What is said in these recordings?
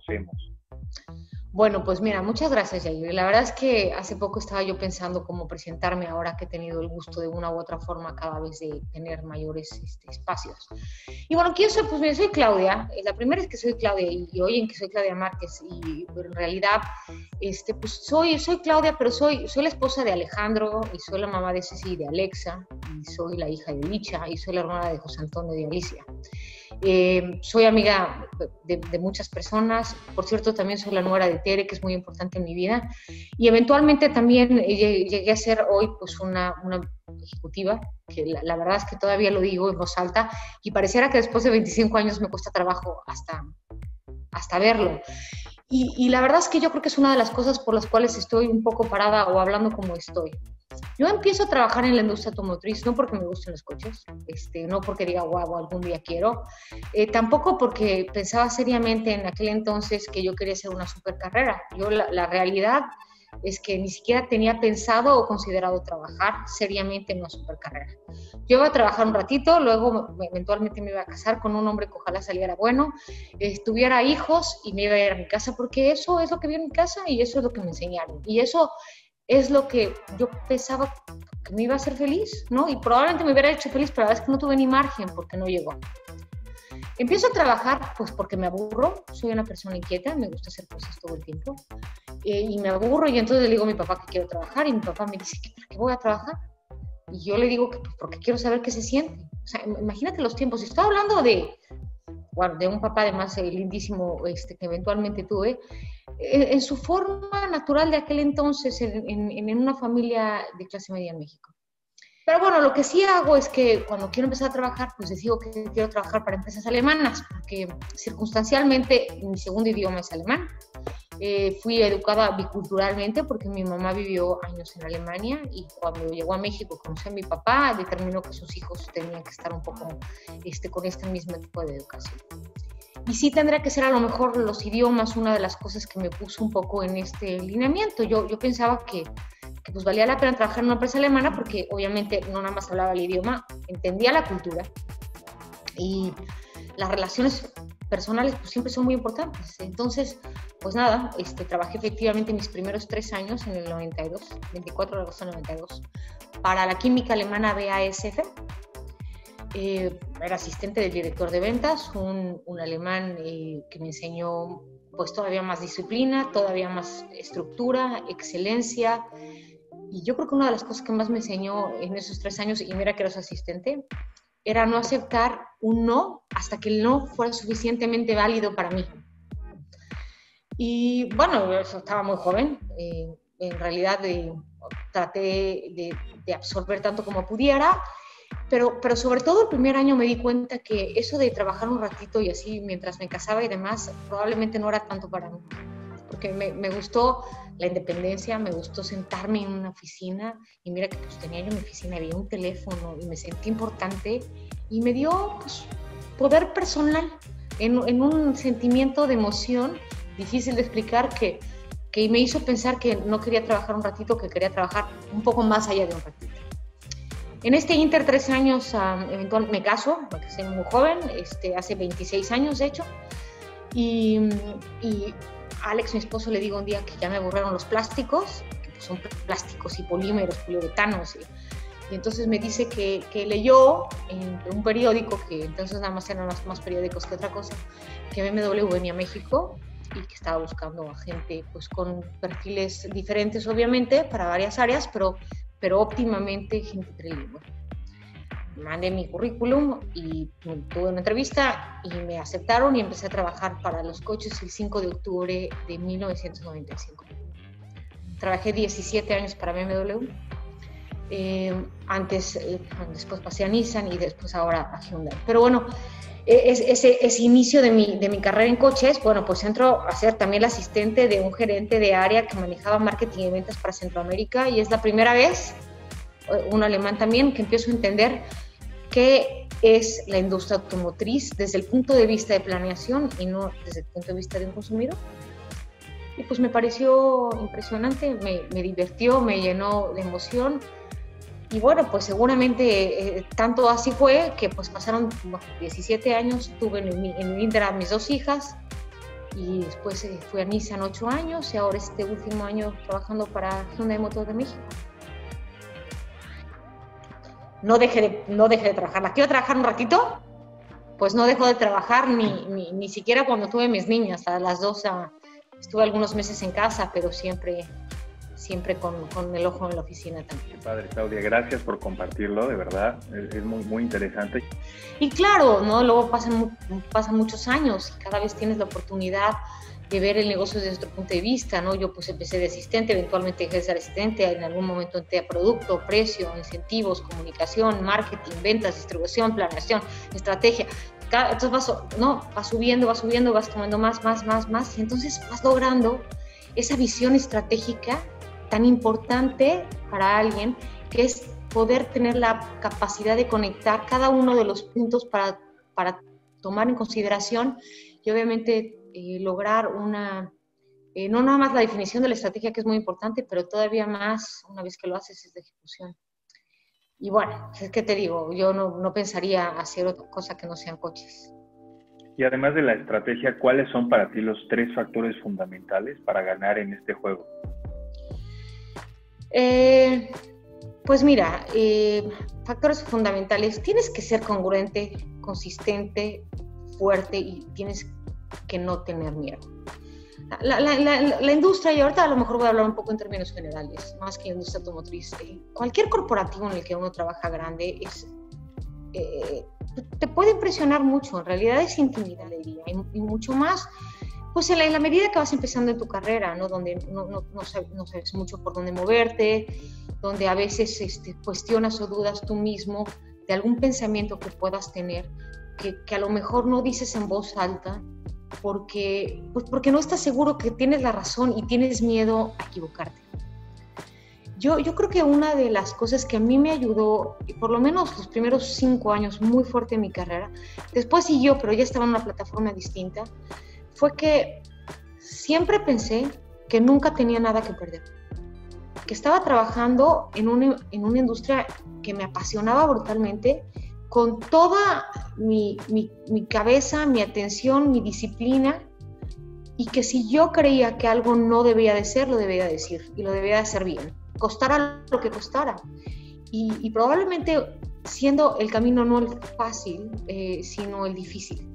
conocemos. Bueno, pues mira, muchas gracias, Yair. La verdad es que hace poco estaba yo pensando cómo presentarme ahora que he tenido el gusto de una u otra forma cada vez de tener mayores espacios. Y bueno, ¿quién soy? Pues mira, soy Claudia. La primera es que soy Claudia y oyen que soy Claudia Márquez y en realidad pues soy Claudia, pero soy la esposa de Alejandro y soy la mamá de Ceci y de Alexa y soy la hija de Licha y soy la hermana de José Antonio y de Alicia. Soy amiga de muchas personas, por cierto también soy la nuera de Tere, que es muy importante en mi vida, y eventualmente también llegué a ser hoy pues una ejecutiva, que la verdad es que todavía lo digo en voz alta, y pareciera que después de 25 años me cuesta trabajo hasta verlo. Y la verdad es que yo creo que es una de las cosas por las cuales estoy un poco parada o hablando como estoy. Yo empiezo a trabajar en la industria automotriz no porque me gusten los coches, no porque diga, guau, algún día quiero, tampoco porque pensaba seriamente en aquel entonces que yo quería hacer una supercarrera. Yo la realidad es que ni siquiera tenía pensado o considerado trabajar seriamente en una supercarrera. Yo iba a trabajar un ratito, luego eventualmente me iba a casar con un hombre que ojalá saliera bueno, tuviera hijos y me iba a ir a mi casa, porque eso es lo que vi en mi casa y eso es lo que me enseñaron. Y eso es lo que yo pensaba que me iba a hacer feliz, ¿no? Y probablemente me hubiera hecho feliz, pero la verdad es que no tuve ni margen porque no llegó. Empiezo a trabajar pues porque me aburro, soy una persona inquieta, me gusta hacer cosas todo el tiempo, y me aburro y entonces le digo a mi papá que quiero trabajar y mi papá me dice, ¿para qué voy a trabajar? Y yo le digo que pues, porque quiero saber qué se siente. O sea, imagínate los tiempos, estoy hablando de un papá además lindísimo que eventualmente tuve, en su forma natural de aquel entonces, en una familia de clase media en México. Pero bueno, lo que sí hago es que cuando quiero empezar a trabajar, pues les digo que quiero trabajar para empresas alemanas, porque circunstancialmente mi segundo idioma es alemán. Fui educada biculturalmente porque mi mamá vivió años en Alemania y cuando llegó a México conocí a mi papá, determinó que sus hijos tenían que estar un poco con este mismo tipo de educación. Y sí tendría que ser a lo mejor los idiomas una de las cosas que me puso un poco en este lineamiento. Yo pensaba que pues valía la pena trabajar en una empresa alemana porque obviamente no nada más hablaba el idioma, entendía la cultura y las relaciones personales pues siempre son muy importantes. Entonces, pues nada, trabajé efectivamente mis primeros 3 años en el 92, 24 de agosto del 92, para la química alemana BASF. Era asistente del director de ventas, un alemán que me enseñó pues todavía más disciplina, todavía más estructura, excelencia. Y yo creo que una de las cosas que más me enseñó en esos 3 años, y mira que era su asistente, era no aceptar un no hasta que el no fuera suficientemente válido para mí. Y bueno, yo estaba muy joven, en realidad traté de absorber tanto como pudiera, pero sobre todo el primer año me di cuenta que eso de trabajar un ratito y así mientras me casaba y demás, probablemente no era tanto para mí. Porque me gustó la independencia, me gustó sentarme en una oficina y mira que pues tenía yo mi oficina, había un teléfono y me sentí importante y me dio pues, poder personal en un sentimiento de emoción difícil de explicar que me hizo pensar que no quería trabajar un ratito, que quería trabajar un poco más allá de un ratito. En este inter 3 años eventualmente me casé muy joven, hace 26 años de hecho, y a Alex, mi esposo, le digo un día que ya me aburrieron los plásticos, que pues son plásticos y polímeros, poliuretanos, y entonces me dice que leyó en un periódico, que entonces nada más eran más periódicos que otra cosa, que BMW venía a México y que estaba buscando a gente pues con perfiles diferentes obviamente para varias áreas, pero óptimamente gente trilingüe. Mandé mi currículum y tuve una entrevista y me aceptaron y empecé a trabajar para los coches el 5 de octubre de 1995. Trabajé 17 años para BMW. Después pasé a Nissan y después ahora a Hyundai. Pero bueno, ese inicio de mi carrera en coches, bueno, pues entro a ser también la asistente de un gerente de área que manejaba marketing y ventas para Centroamérica y es la primera vez, un alemán también, que empiezo a entender qué es la industria automotriz desde el punto de vista de planeación y no desde el punto de vista de un consumidor. Y pues me pareció impresionante, me divirtió, me llenó de emoción. Y bueno, pues seguramente tanto así fue que pues pasaron 17 años, tuve en el Inter a mis 2 hijas y después fui a Nissan 8 años y ahora este último año trabajando para Hyundai Motor de México. No dejé de trabajar. ¿La quiero trabajar un ratito? Pues no dejo de trabajar ni siquiera cuando tuve mis niñas. A las dos estuve algunos meses en casa, pero siempre con el ojo en la oficina también. Qué padre, Claudia. Gracias por compartirlo, de verdad. Es muy, muy interesante. Y claro, ¿no? Luego pasan muchos años y cada vez tienes la oportunidad de ver el negocio desde otro punto de vista, ¿no? Yo pues empecé de asistente, eventualmente dejé de ser asistente, en algún momento entré a producto, precio, incentivos, comunicación, marketing, ventas, distribución, planeación, estrategia. Entonces vas subiendo, vas tomando más, y entonces vas logrando esa visión estratégica tan importante para alguien, que es poder tener la capacidad de conectar cada uno de los puntos para tomar en consideración y obviamente lograr no nada más la definición de la estrategia, que es muy importante, pero todavía más, una vez que lo haces, es la ejecución. Y bueno, es que te digo, yo no pensaría hacer otra cosa que no sean coches. Y además de la estrategia, ¿cuáles son para ti los 3 factores fundamentales para ganar en este juego? Pues mira, factores fundamentales. Tienes que ser congruente, consistente, fuerte y tienes que no tener miedo. La industria, y ahorita a lo mejor voy a hablar un poco en términos generales, más que la industria automotriz, cualquier corporativo en el que uno trabaja grande te puede impresionar mucho, en realidad es intimidante, y mucho más pues en la medida que vas empezando en tu carrera, ¿no? Donde no sabes mucho por dónde moverte, donde a veces cuestionas o dudas tú mismo de algún pensamiento que puedas tener, que a lo mejor no dices en voz alta, porque no estás seguro que tienes la razón y tienes miedo a equivocarte. Yo creo que una de las cosas que a mí me ayudó, y por lo menos los primeros 5 años muy fuerte en mi carrera, después siguió, pero ya estaba en una plataforma distinta, fue que siempre pensé que nunca tenía nada que perder, que estaba trabajando en una industria que me apasionaba brutalmente, con toda mi cabeza, mi atención, mi disciplina, y que si yo creía que algo no debía de ser, lo debía de decir, y lo debía de hacer bien, costara lo que costara. Y probablemente siendo el camino no el fácil, sino el difícil.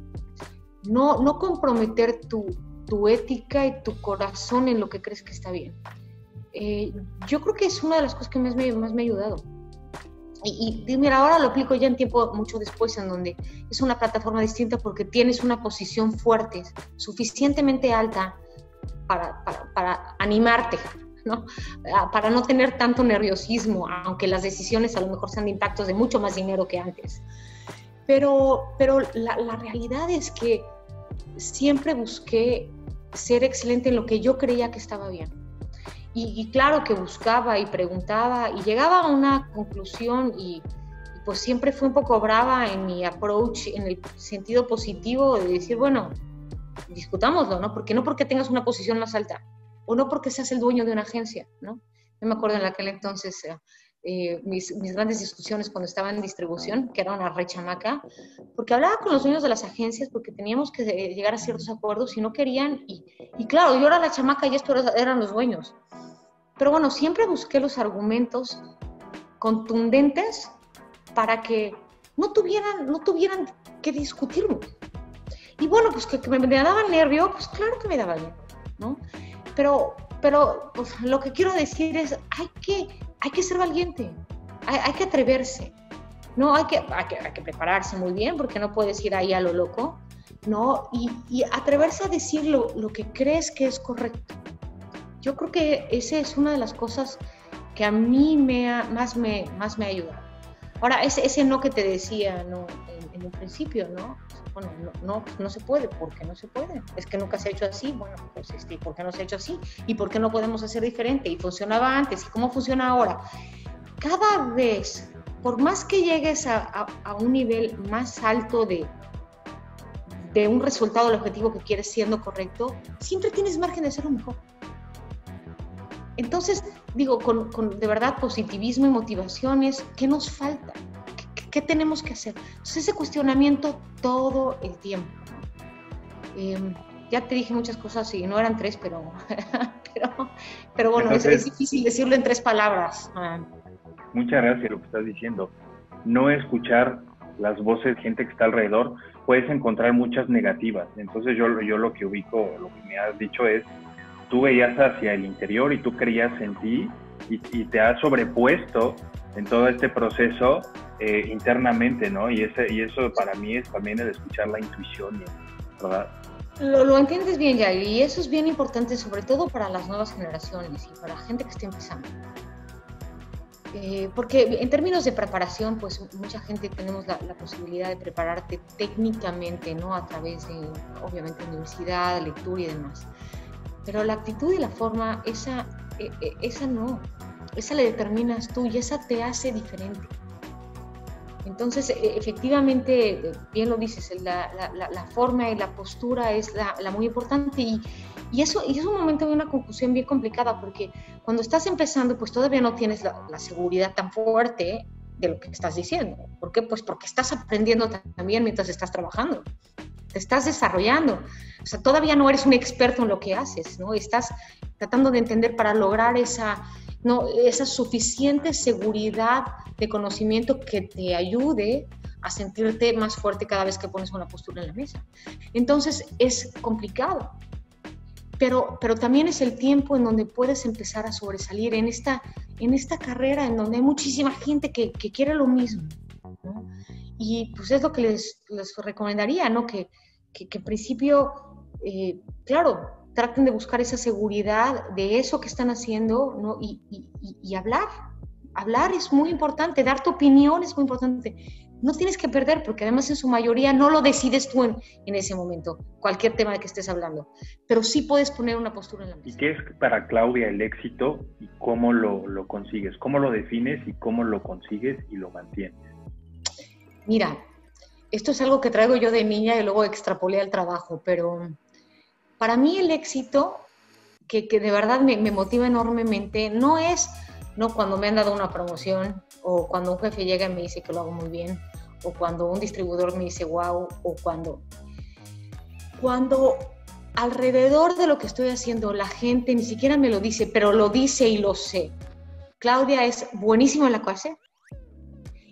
No comprometer tu ética y tu corazón en lo que crees que está bien. Yo creo que es una de las cosas que más me ha ayudado. Y mira, ahora lo aplico ya en tiempo mucho después, en donde es una plataforma distinta porque tienes una posición fuerte, suficientemente alta para animarte, ¿no? Para no tener tanto nerviosismo, aunque las decisiones a lo mejor sean de impactos de mucho más dinero que antes. Pero la realidad es que siempre busqué ser excelente en lo que yo creía que estaba bien. Y claro que buscaba y preguntaba y llegaba a una conclusión y pues siempre fui un poco brava en mi approach, en el sentido positivo de decir, bueno, discutámoslo, ¿no? Porque no porque tengas una posición más alta o no porque seas el dueño de una agencia, ¿no? Yo me acuerdo en aquel entonces mis grandes discusiones cuando estaba en distribución, que era una rechamaca, porque hablaba con los dueños de las agencias porque teníamos que llegar a ciertos acuerdos y no querían, y claro, yo era la chamaca y estos eran los dueños. Pero bueno, siempre busqué los argumentos contundentes para que no tuvieran que discutirme. Y bueno, pues que me daba nervio, pues claro que me daba nervio, ¿no? Pero pues, lo que quiero decir es, hay que ser valiente, hay que atreverse, ¿no? Hay que prepararse muy bien, porque no puedes ir ahí a lo loco, ¿no? Y atreverse a decir lo que crees que es correcto. Yo creo que esa es una de las cosas que a mí más me ha ayudado. Ahora, ese no que te decía, ¿no? En un principio, ¿no? Bueno, no se puede. ¿Por qué no se puede? Es que nunca se ha hecho así. Bueno, pues ¿por qué no se ha hecho así? ¿Y por qué no podemos hacer diferente? ¿Y funcionaba antes? ¿Y cómo funciona ahora? Cada vez, por más que llegues a un nivel más alto de un resultado del objetivo que quieres siendo correcto, siempre tienes margen de hacerlo mejor. Entonces, digo, con de verdad positivismo y motivaciones, ¿qué nos falta? ¿Qué tenemos que hacer? Entonces, ese cuestionamiento todo el tiempo, ¿no? ya te dije muchas cosas y no eran 3, pero bueno, Entonces, es difícil decirlo en 3 palabras. muchas gracias por lo que estás diciendo. No escuchar las voces de gente que está alrededor, puedes encontrar muchas negativas. Entonces yo lo que ubico, lo que me has dicho es, tú veías hacia el interior y tú creías en ti y te has sobrepuesto en todo este proceso internamente, ¿no? Y eso para mí es también el escuchar la intuición, ¿verdad? Lo entiendes bien, Yair, y eso es bien importante, sobre todo para las nuevas generaciones y para la gente que está empezando. Porque en términos de preparación, pues mucha gente tenemos la posibilidad de prepararte técnicamente, ¿no? A través de, obviamente, universidad, lectura y demás. Pero la actitud y la forma, esa no, esa la determinas tú y esa te hace diferente. Entonces, efectivamente, bien lo dices, la forma y la postura es la muy importante y eso es un momento de una confusión bien complicada porque cuando estás empezando, pues todavía no tienes la seguridad tan fuerte de lo que estás diciendo. ¿Por qué? Pues porque estás aprendiendo también mientras estás trabajando, te estás desarrollando. O sea, todavía no eres un experto en lo que haces, ¿no? Estás tratando de entender para lograr esa suficiente seguridad de conocimiento que te ayude a sentirte más fuerte cada vez que pones una postura en la mesa. Entonces es complicado, pero también es el tiempo en donde puedes empezar a sobresalir en esta carrera en donde hay muchísima gente que quiere lo mismo, ¿no? Y pues es lo que les recomendaría, ¿no? Que en principio, claro, traten de buscar esa seguridad de eso que están haciendo, ¿no? Y hablar. Hablar es muy importante, dar tu opinión es muy importante. No tienes que perder, porque además en su mayoría no lo decides tú en ese momento, cualquier tema de que estés hablando, pero sí puedes poner una postura en la mesa. ¿Y qué es para Claudia el éxito y cómo lo consigues? ¿Cómo lo defines y cómo lo consigues y lo mantienes? Mira, esto es algo que traigo yo de niña y luego extrapolé al trabajo, pero para mí el éxito, que de verdad me motiva enormemente, no es cuando me han dado una promoción, o cuando un jefe llega y me dice que lo hago muy bien, o cuando un distribuidor me dice wow, o cuando alrededor de lo que estoy haciendo la gente ni siquiera me lo dice, pero lo dice y lo sé. Claudia es buenísima en la clase.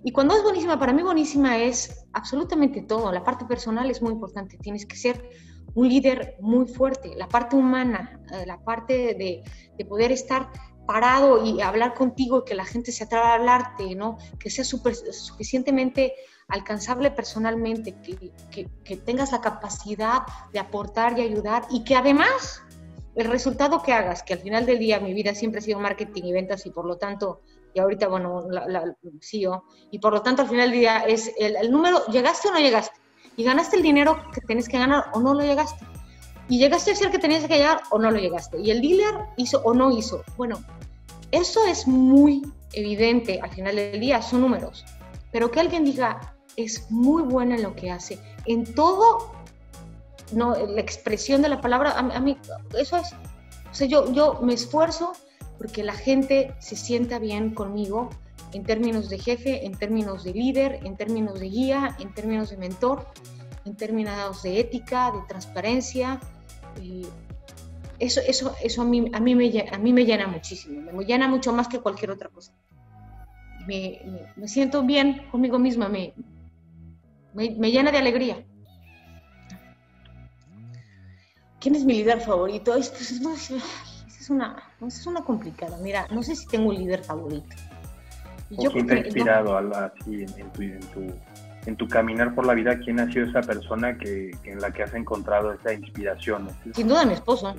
Y cuando es buenísima, para mí buenísima es absolutamente todo. La parte personal es muy importante. Tienes que ser un líder muy fuerte. La parte humana, la parte de poder estar parado y hablar contigo y que la gente se atreva a hablarte, ¿no? Que sea suficientemente alcanzable personalmente, que tengas la capacidad de aportar y ayudar y que además el resultado que hagas, que al final del día mi vida siempre ha sido marketing y ventas y por lo tanto, y ahorita, bueno, CEO, y por lo tanto al final del día es el número, ¿llegaste o no llegaste? Y ganaste el dinero que tenés que ganar o no lo llegaste. Y llegaste a ser que tenías que llegar o no lo llegaste. Y el dealer hizo o no hizo. Bueno, eso es muy evidente al final del día, son números. Pero que alguien diga, es muy buena en lo que hace, en todo, no, la expresión de la palabra, a mí, eso es. O sea, yo me esfuerzo porque la gente se sienta bien conmigo en términos de jefe, en términos de líder, en términos de guía, en términos de mentor, en términos de ética, de transparencia. Eso a mí me llena muchísimo, me llena mucho más que cualquier otra cosa. Me siento bien conmigo misma, me llena de alegría. ¿Quién es mi líder favorito? Esa es una complicada. Mira, no sé si tengo un líder favorito. ¿Quién te ha inspirado así en tu caminar por la vida? ¿Quién ha sido esa persona en la que has encontrado esa inspiración? Sin duda mi esposo.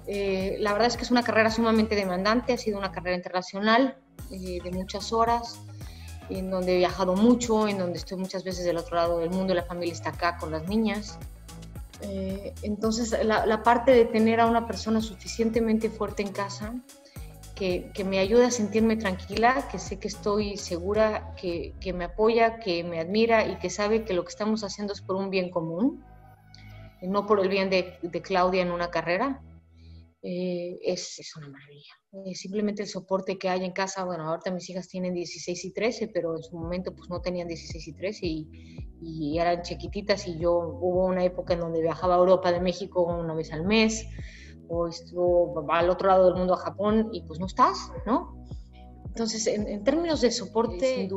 La verdad es que es una carrera sumamente demandante, ha sido una carrera internacional de muchas horas, en donde he viajado mucho, en donde estoy muchas veces del otro lado del mundo, la familia está acá con las niñas. Entonces la parte de tener a una persona suficientemente fuerte en casa que me ayuda a sentirme tranquila, que sé que estoy segura, que me apoya, que me admira y que sabe que lo que estamos haciendo es por un bien común, no por el bien de Claudia en una carrera. es una maravilla. Simplemente el soporte que hay en casa, bueno, ahorita mis hijas tienen 16 y 13, pero en su momento pues no tenían 16 y 13 y eran chiquititas, y hubo una época en donde viajaba a Europa de México una vez al mes, o estuvo al otro lado del mundo, a Japón, y pues no estás, ¿no? Entonces, en términos de soporte, sin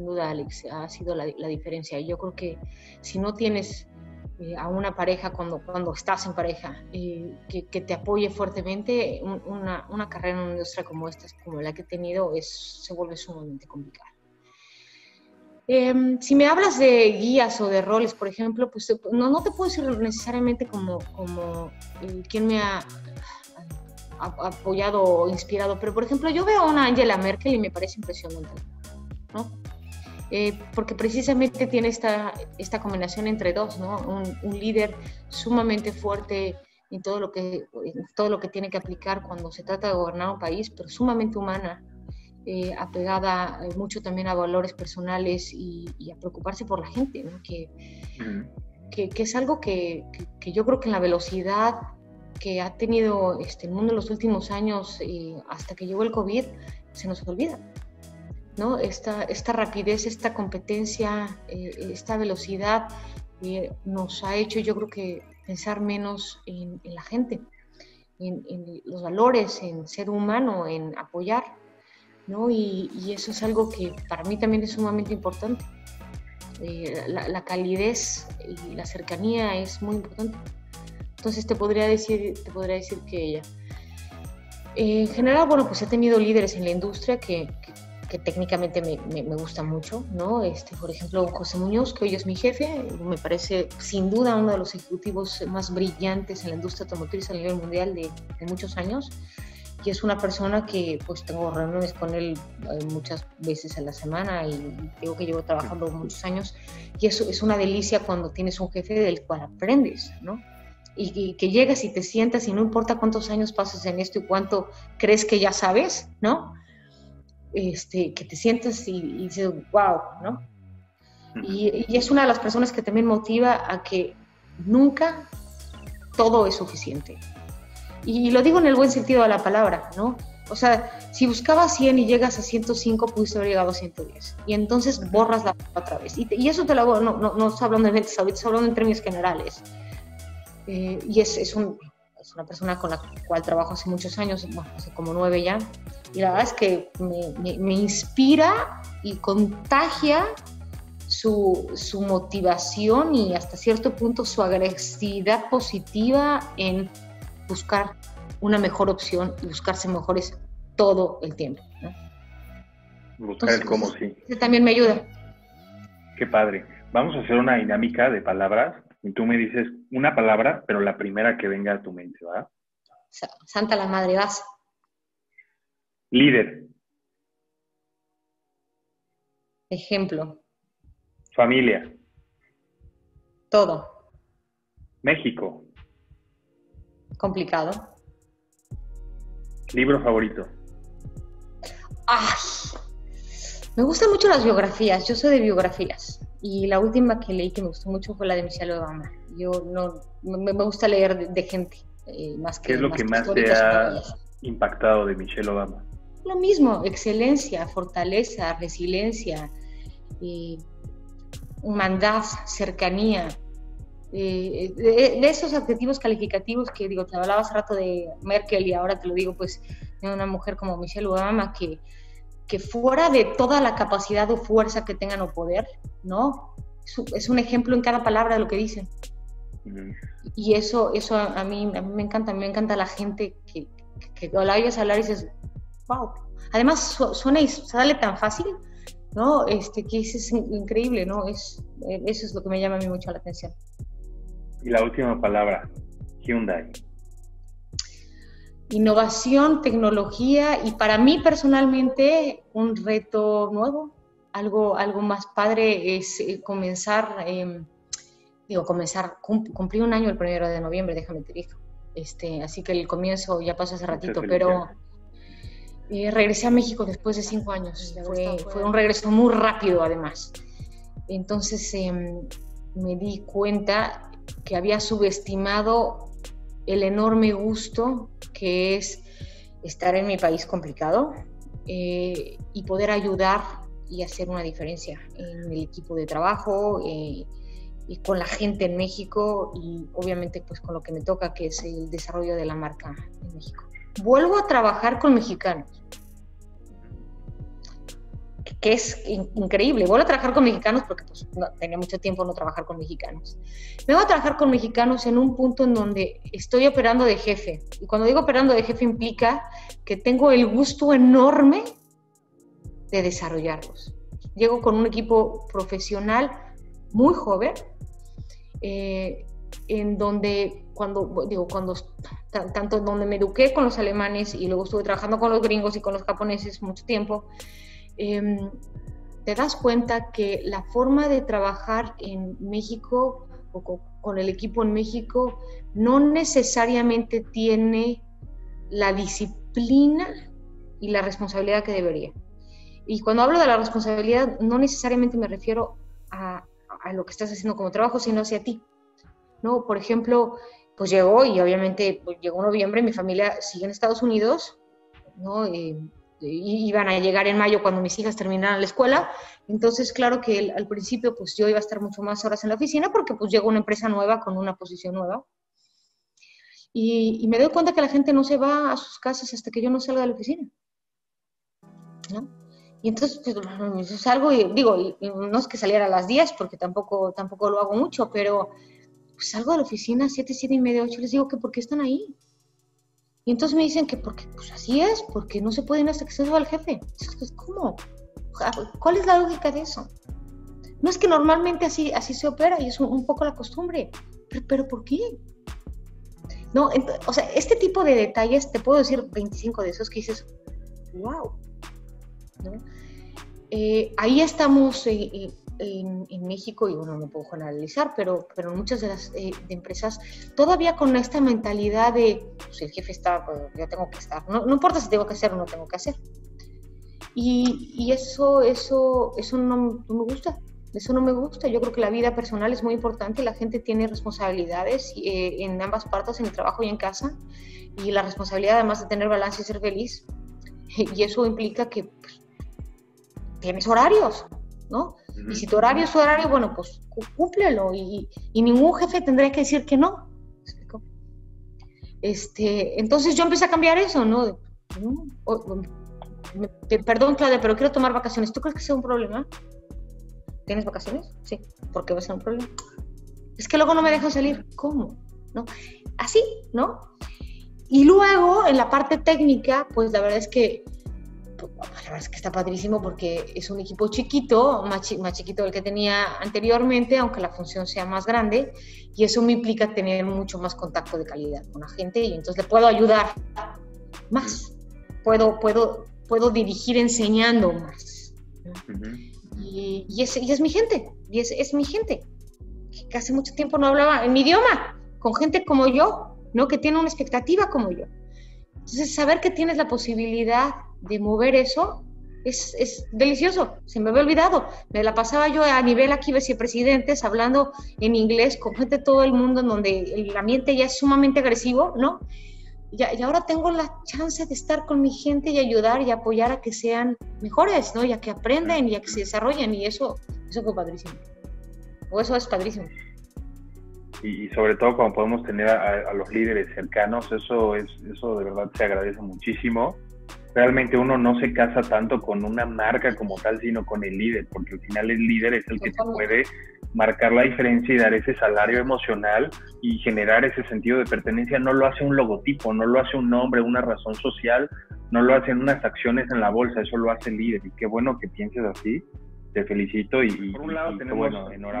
duda, Alex, ha sido la diferencia. Y yo creo que si no tienes a una pareja cuando estás en pareja, que te apoye fuertemente, una carrera en una industria como esta, como la que he tenido, se vuelve sumamente complicada. Si me hablas de guías o de roles, por ejemplo, pues no te puedo decir necesariamente como quien me ha apoyado o inspirado, pero por ejemplo yo veo a una Angela Merkel y me parece impresionante, ¿no? Porque precisamente tiene esta combinación entre dos, ¿no? Un líder sumamente fuerte en todo lo que tiene que aplicar cuando se trata de gobernar un país, pero sumamente humana, apegada mucho también a valores personales y a preocuparse por la gente, ¿no? Que es algo que yo creo que en la velocidad que ha tenido el mundo en los últimos años, hasta que llegó el COVID, se nos olvida, ¿no? Esta rapidez, esta competencia, esta velocidad nos ha hecho, yo creo que, pensar menos en la gente, en los valores, en ser humano, en apoyar, ¿no? Y eso es algo que para mí también es sumamente importante. La calidez y la cercanía es muy importante. Entonces te podría decir que ella. En general, bueno, pues he tenido líderes en la industria que técnicamente me gustan mucho, ¿no? Por ejemplo, José Muñoz, que hoy es mi jefe, me parece sin duda uno de los ejecutivos más brillantes en la industria automotriz a nivel mundial de muchos años. Y es una persona que pues tengo reuniones con él muchas veces a la semana, y digo que llevo trabajando muchos años, y eso es una delicia cuando tienes un jefe del cual aprendes, ¿no? Y que llegas y te sientas, y no importa cuántos años pases en esto y cuánto crees que ya sabes, ¿no? Que te sientas y dices, wow, ¿no? Y es una de las personas que también motiva a que nunca todo es suficiente. Y lo digo en el buen sentido de la palabra, ¿no? O sea, si buscabas 100 y llegas a 105, pudiste haber llegado a 110. Y entonces borras la otra vez. Y eso te lo hago, no estoy hablando de ventas, ahorita estoy hablando en términos generales. Y es una persona con la cual trabajo hace muchos años, bueno, hace como 9 ya. Y la verdad es que me inspira y contagia su motivación y hasta cierto punto su agresividad positiva en buscar una mejor opción y buscarse mejores todo el tiempo, ¿no? Buscar el cómo, sí. También me ayuda. Qué padre. Vamos a hacer una dinámica de palabras y tú me dices una palabra, pero la primera que venga a tu mente, ¿va? Santa la madre, vas. Líder. Ejemplo. Familia. Todo. México. Complicado. Libro favorito. ¡Ay! Me gustan mucho las biografías. Yo soy de biografías. Y la última que leí que me gustó mucho fue la de Michelle Obama. Me gusta leer de gente. Más que, ¿qué es lo que más te ha impactado de Michelle Obama? Lo mismo, excelencia, fortaleza, resiliencia, humanidad, cercanía. De esos adjetivos calificativos que, digo, te hablaba hace rato de Merkel y ahora te lo digo, pues, de una mujer como Michelle Obama que fuera de toda la capacidad o fuerza que tengan o poder, ¿no? Es un ejemplo en cada palabra de lo que dicen. Y eso a mí me encanta la gente que la oyes hablar y dices, wow. Además suena y sale tan fácil, ¿no? Que es increíble, ¿no? Eso es lo que me llama a mí mucho la atención. Y la última palabra, Hyundai. Innovación, tecnología y para mí personalmente un reto nuevo, algo más padre es comenzar, cumplí un año el 1 de noviembre, déjame te digo. Así que el comienzo ya pasó hace ratito, pero regresé a México después de 5 años. Fue un regreso muy rápido además. Entonces me di cuenta que había subestimado el enorme gusto que es estar en mi país complicado y poder ayudar y hacer una diferencia en el equipo de trabajo y con la gente en México y obviamente pues con lo que me toca, que es el desarrollo de la marca en México. Vuelvo a trabajar con mexicanos, que es increíble. Vuelvo a trabajar con mexicanos porque pues, tenía mucho tiempo no trabajar con mexicanos. Me voy a trabajar con mexicanos en un punto en donde estoy operando de jefe. Y cuando digo operando de jefe implica que tengo el gusto enorme de desarrollarlos. Llego con un equipo profesional muy joven, en donde tanto donde me eduqué con los alemanes y luego estuve trabajando con los gringos y con los japoneses mucho tiempo, te das cuenta que la forma de trabajar en México o con el equipo en México no necesariamente tiene la disciplina y la responsabilidad que debería. Y cuando hablo de la responsabilidad, no necesariamente me refiero a lo que estás haciendo como trabajo, sino hacia ti, ¿no? Por ejemplo, pues llegó, y obviamente pues llegó noviembre, mi familia sigue en Estados Unidos, ¿no? Iban a llegar en mayo cuando mis hijas terminaran la escuela, entonces claro que al principio pues yo iba a estar mucho más horas en la oficina porque pues llegó una empresa nueva con una posición nueva. Y me doy cuenta que la gente no se va a sus casas hasta que yo no salga de la oficina, ¿no? Y entonces pues, salgo y digo, no es que saliera a las 10 porque tampoco lo hago mucho, pero pues salgo de la oficina a 7, 7:30, 8, les digo que ¿por qué están ahí? Y entonces me dicen que porque pues así es, porque no se pueden hasta que se suba el jefe. Entonces, ¿cómo? ¿Cuál es la lógica de eso? No es que normalmente así se opera y es un poco la costumbre, pero ¿por qué? No, o sea, este tipo de detalles, te puedo decir 25 de esos que dices, wow, ¿no? Ahí estamos en México, y bueno, no puedo generalizar, pero en muchas de las de empresas todavía con esta mentalidad de, pues el jefe está, pues yo tengo que estar, no importa si tengo que hacer o no tengo que hacer. Y eso no me gusta. Eso no me gusta. Yo creo que la vida personal es muy importante. La gente tiene responsabilidades en ambas partes, en el trabajo y en casa. Y la responsabilidad, además de tener balance y ser feliz. Y eso implica que pues, tienes horarios, ¿no? Y si tu horario es tu horario, bueno, pues cúmplelo. Y ningún jefe tendría que decir que no. ¿Me explico? Entonces yo empecé a cambiar eso, ¿no? Perdón, Claudia, pero quiero tomar vacaciones. ¿Tú crees que sea un problema? ¿Tienes vacaciones? Sí. ¿Por qué va a ser un problema? Es que luego no me dejan salir. ¿Cómo? ¿No? Así, ¿no? Y luego, en la parte técnica, pues la verdad es que está padrísimo porque es un equipo chiquito, más chiquito del que tenía anteriormente, aunque la función sea más grande, y eso me implica tener mucho más contacto de calidad con la gente y entonces le puedo ayudar más. Puedo dirigir enseñando más, ¿no? Y es mi gente, y es mi gente, que hace mucho tiempo no hablaba en mi idioma, con gente como yo, ¿no? Que tiene una expectativa como yo. Entonces, saber que tienes la posibilidad de mover eso es delicioso. Se me había olvidado. Me la pasaba yo a nivel aquí vicepresidentes hablando en inglés con gente de todo el mundo en donde el ambiente ya es sumamente agresivo, ¿no? Y ahora tengo la chance de estar con mi gente y ayudar y apoyar a que sean mejores, ¿no? Y a que aprendan y a que se desarrollen. Y eso fue padrísimo. O eso es padrísimo. Y sobre todo cuando podemos tener a los líderes cercanos, eso de verdad se agradece muchísimo. Realmente uno no se casa tanto con una marca como tal, sino con el líder, porque al final el líder es el que te puede marcar la diferencia y dar ese salario emocional y generar ese sentido de pertenencia. No lo hace un logotipo, no lo hace un nombre, una razón social, no lo hacen unas acciones en la bolsa, eso lo hace el líder. Y qué bueno que pienses así, te felicito. Y por un lado tenemos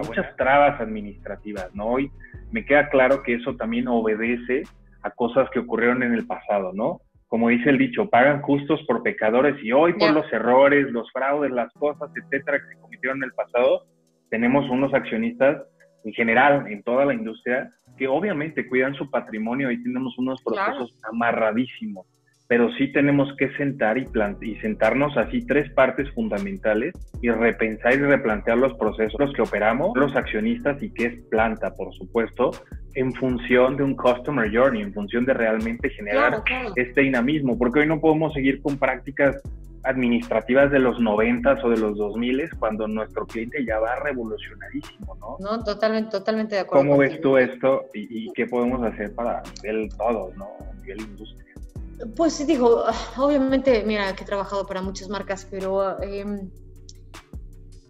muchas trabas administrativas, ¿no? Hoy me queda claro que eso también obedece a cosas que ocurrieron en el pasado, ¿no? Como dice el dicho, pagan justos por pecadores, y hoy por los errores, los fraudes, las cosas, etcétera, que se cometieron en el pasado, tenemos unos accionistas en general en toda la industria que obviamente cuidan su patrimonio y tenemos unos procesos amarradísimos, pero sí tenemos que sentar y sentarnos así 3 partes fundamentales y repensar y replantear los procesos que operamos, los accionistas y qué es planta, por supuesto, en función de un customer journey, en función de realmente generar este dinamismo, porque hoy no podemos seguir con prácticas administrativas de los 90s o de los 2000s cuando nuestro cliente ya va revolucionarísimo, ¿no? No, totalmente de acuerdo. ¿Cómo ves tú esto y qué podemos hacer para nivel todo, ¿no? A nivel industria. Pues digo, obviamente, mira, que he trabajado para muchas marcas, pero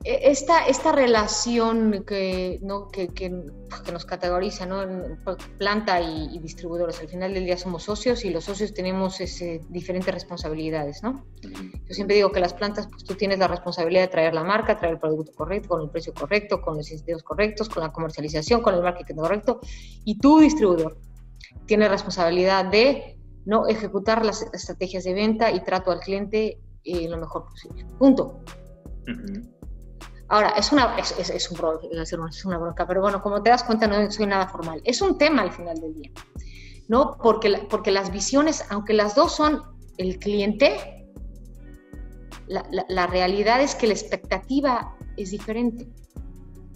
esta relación que nos categoriza, ¿no? Planta y distribuidores. Al final del día somos socios y los socios tenemos diferentes responsabilidades, ¿no? Yo siempre digo que las plantas, pues tú tienes la responsabilidad de traer la marca, traer el producto correcto, con el precio correcto, con los incentivos correctos, con la comercialización, con el marketing correcto, y tu distribuidor tiene responsabilidad de no ejecutar las estrategias de venta y trato al cliente lo mejor posible. Punto. Ahora, es una bronca, pero bueno, como te das cuenta, no soy nada formal. Es un tema al final del día, ¿no? Porque las visiones, aunque las dos son el cliente, la realidad es que la expectativa es diferente.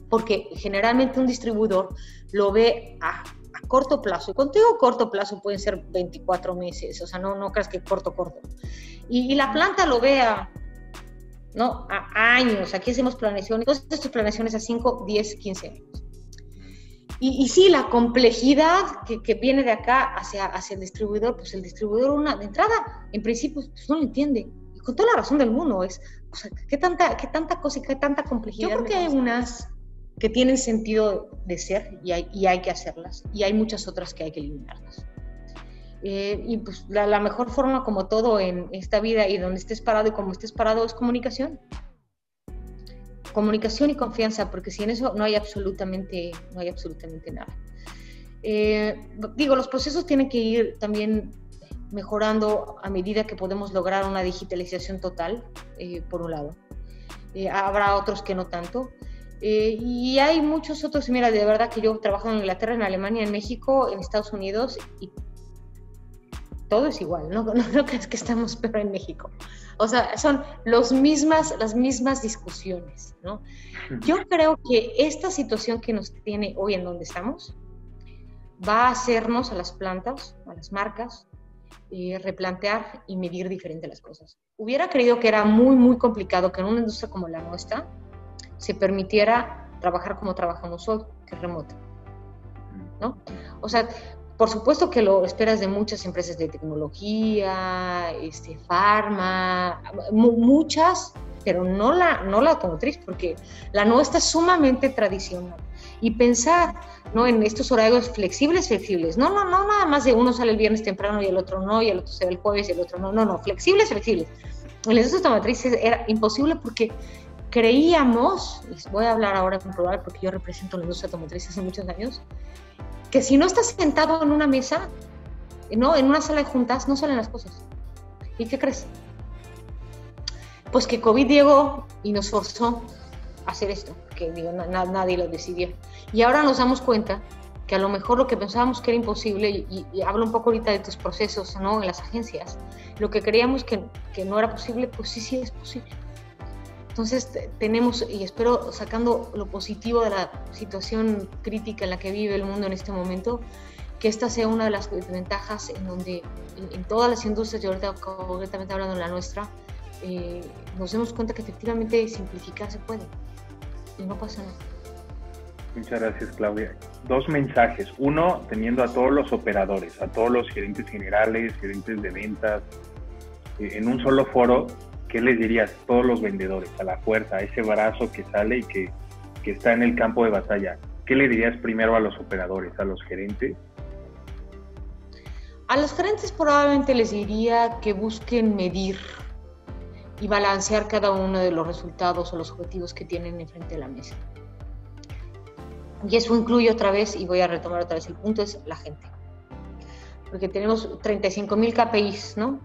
Porque generalmente un distribuidor lo ve a corto plazo. Y contigo corto plazo pueden ser 24 meses, o sea, no creas que corto. Y la planta lo ve a años. Aquí hacemos planeaciones, entonces estas planeaciones a 5, 10, 15 años. Y sí, la complejidad que viene de acá hacia el distribuidor, pues el distribuidor de entrada, en principio, pues no lo entiende. Y con toda la razón del mundo, ¿qué tanta cosa y qué tanta complejidad? Yo creo que hay unas que tienen sentido de ser y hay que hacerlas, y hay muchas otras que hay que eliminarlas. Y pues la mejor forma, como todo en esta vida y donde estés parado y como estés parado, es comunicación. Comunicación y confianza, porque sin eso no hay absolutamente nada. Los procesos tienen que ir también mejorando a medida que podemos lograr una digitalización total, por un lado. Habrá otros que no tanto. Y hay muchos otros. Mira, de verdad que yo trabajo en Inglaterra, en Alemania, en México, en Estados Unidos, y todo es igual, no crees que estamos peor en México. O sea, son las mismas discusiones, ¿no? Yo creo que esta situación que nos tiene hoy en donde estamos va a hacernos a las plantas, a las marcas, replantear y medir diferente las cosas. Hubiera creído que era muy, muy complicado que en una industria como la nuestra se permitiera trabajar como trabajamos hoy, que es remoto, ¿no? O sea, por supuesto que lo esperas de muchas empresas de tecnología, farma, muchas, pero no la automotriz, porque la nuestra es sumamente tradicional. Y pensar, ¿no?, en estos horarios flexibles, no nada más de uno sale el viernes temprano y el otro no, y el otro se va el jueves y el otro no, flexibles. En la industria automotriz era imposible porque creíamos, les voy a hablar ahora en plural porque yo represento la industria automotriz hace muchos años, que si no estás sentado en una mesa, ¿no?, en una sala de juntas, no salen las cosas. ¿Y qué crees? Pues que COVID llegó y nos forzó a hacer esto, que nadie lo decidió. Y ahora nos damos cuenta que a lo mejor lo que pensábamos que era imposible, y hablo un poco ahorita de tus procesos, ¿no?, en las agencias, lo que creíamos que no era posible, pues sí es posible. Entonces tenemos, y espero sacando lo positivo de la situación crítica en la que vive el mundo en este momento, que esta sea una de las ventajas en donde en todas las industrias, y ahorita concretamente hablando en la nuestra, nos demos cuenta que efectivamente simplificar se puede y no pasa nada. Muchas gracias, Claudia. 2 mensajes. Uno, teniendo a todos los operadores, a todos los gerentes generales, gerentes de ventas, en un solo foro. ¿Qué les dirías a todos los vendedores, a la fuerza, a ese brazo que sale y que está en el campo de batalla? ¿Qué le dirías primero a los operadores, a los gerentes? A los gerentes probablemente les diría que busquen medir y balancear cada uno de los resultados o los objetivos que tienen enfrente de la mesa. Y eso incluye otra vez, y voy a retomar otra vez el punto, es la gente. Porque tenemos 35,000 KPIs, ¿no?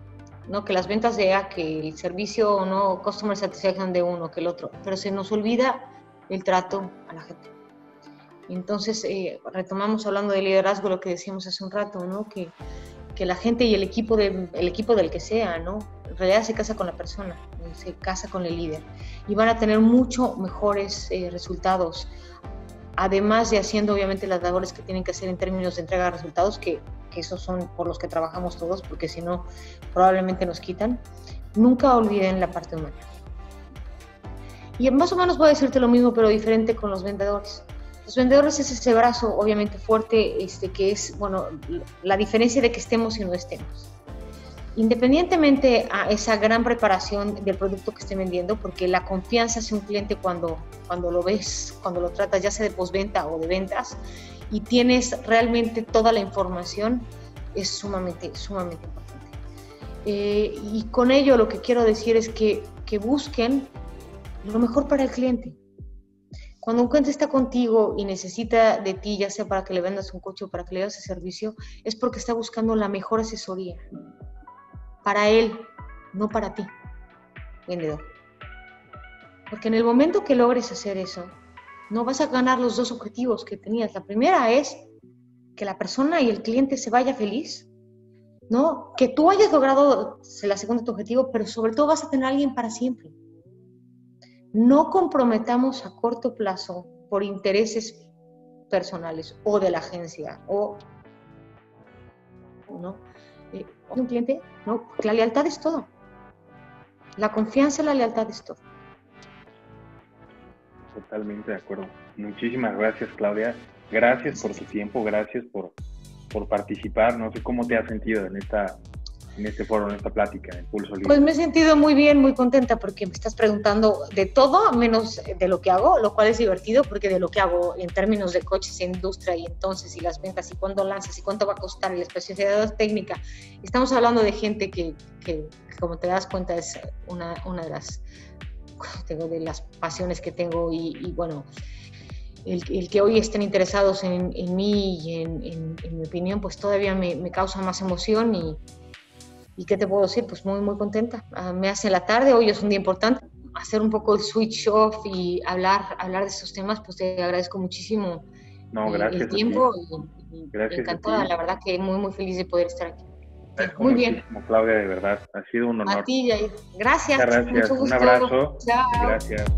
Que las ventas de A, que el servicio, no, customer satisfaction de uno, que el otro, pero se nos olvida el trato a la gente. Entonces, retomamos hablando de liderazgo lo que decíamos hace un rato, ¿no? Que la gente y el equipo del que sea, ¿no?, en realidad se casa con la persona, se casa con el líder, y van a tener mucho mejores resultados además de haciendo obviamente las labores que tienen que hacer en términos de entrega de resultados, que esos son por los que trabajamos todos, porque si no probablemente nos quitan, nunca olviden la parte humana. Y más o menos voy a decirte lo mismo, pero diferente con los vendedores. Los vendedores es ese brazo obviamente fuerte, que es, bueno, la diferencia de que estemos y no estemos. Independientemente a esa gran preparación del producto que esté vendiendo, porque la confianza hacia un cliente cuando lo ves, cuando lo tratas ya sea de postventa o de ventas y tienes realmente toda la información, es sumamente importante. Y con ello lo que quiero decir es que busquen lo mejor para el cliente. Cuando un cliente está contigo y necesita de ti, ya sea para que le vendas un coche o para que le das ese servicio, es porque está buscando la mejor asesoría. Para él, no para ti, vendedor. Porque en el momento que logres hacer eso, no vas a ganar los dos objetivos que tenías. La primera es que la persona y el cliente se vaya feliz, ¿no? Que tú hayas logrado la segunda tu objetivo, pero sobre todo vas a tener a alguien para siempre. No comprometamos a corto plazo por intereses personales o de la agencia o ¿no? Un cliente, no, la lealtad es todo. La confianza y la lealtad es todo. Totalmente de acuerdo. Muchísimas gracias, Claudia. Gracias por tu tiempo, gracias por participar. No sé cómo te has sentido en este foro, en esta plática, en Pulso Libre. Pues me he sentido muy bien, muy contenta porque me estás preguntando de todo menos de lo que hago, lo cual es divertido porque de lo que hago en términos de coches e industria y entonces y las ventas y cuándo lanzas y cuánto va a costar y la especialidad técnica, estamos hablando de gente que como te das cuenta es una de las pasiones que tengo y bueno, el que hoy estén interesados en mí y en mi opinión pues todavía me causa más emoción ¿Y qué te puedo decir? Pues muy, muy contenta. Me hace la tarde, hoy es un día importante. Hacer un poco el switch off y hablar de esos temas, pues te agradezco muchísimo gracias el tiempo y gracias encantada, la verdad que muy, muy feliz de poder estar aquí. Muy bien. Claudia, de verdad, ha sido un honor. A ti, Jair. Gracias. Muchas gracias. Mucho gusto. Un abrazo. Chao. Gracias.